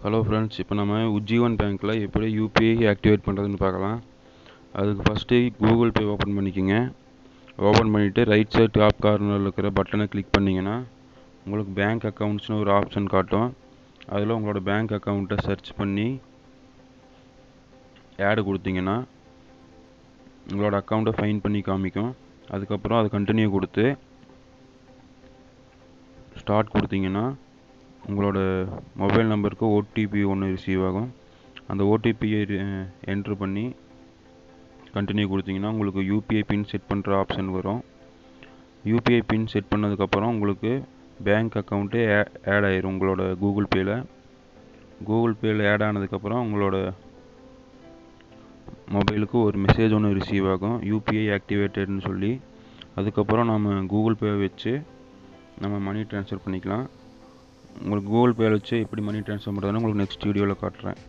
Hello friends, இப்போ நம்ம உஜ்ஜீவன் பேங்க்கில் எப்படி யூபிஐ ஆக்டிவேட் பண்ணுறதுன்னு பார்க்கலாம். அதுக்கு ஃபஸ்ட்டு கூகுள் பே ஓப்பன் பண்ணிக்கோங்க. ஓப்பன் பண்ணிவிட்டு ரைட் சைட் டாப் கார்னரில் இருக்கிற பட்டனை கிளிக் பண்ணிங்கன்னா உங்களுக்கு பேங்க் அக்கௌண்ட்ஸ்னு ஒரு ஆப்ஷன் காட்டும். அதில் உங்களோட பேங்க் அக்கௌண்ட்டை சர்ச் பண்ணி ஆடு கொடுத்தீங்கன்னா உங்களோட அக்கௌண்ட்டை ஃபைன் பண்ணி காமிக்கும். அதுக்கப்புறம் அதை கண்டினியூ கொடுத்து ஸ்டார்ட் கொடுத்தீங்கன்னா உங்களோட மொபைல் நம்பருக்கு ஓடிபி ஒன்று ரிசீவ் ஆகும். அந்த ஓடிபியை என்ட்ரு பண்ணி கண்டினியூ கொடுத்தீங்கன்னா உங்களுக்கு யூபிஐ பின் செட் பண்ணுற ஆப்ஷன் வரும். யூபிஐ பின் செட் பண்ணதுக்கப்புறம் உங்களுக்கு பேங்க் அக்கௌண்ட்டே ஆட் ஆயிரும் உங்களோட கூகுள் பேயில் ஆட் ஆனதுக்கப்புறம் உங்களோட மொபைலுக்கு ஒரு மெசேஜ் ஒன்று ரிசீவ் ஆகும், யூபிஐ ஆக்டிவேட்டட்னு சொல்லி. அதுக்கப்புறம் நம்ம கூகுள் பே வச்சு நம்ம மணி ட்ரான்ஸ்ஃபர் பண்ணிக்கலாம். உங்களுக்கு கூகுள் பே வச்சு எப்படி மணி ட்ரான்ஸ்ஃபர் பண்ணுறதுன்னு உங்களுக்கு நெக்ஸ்ட் வீடியோவில் காட்டுறேன்.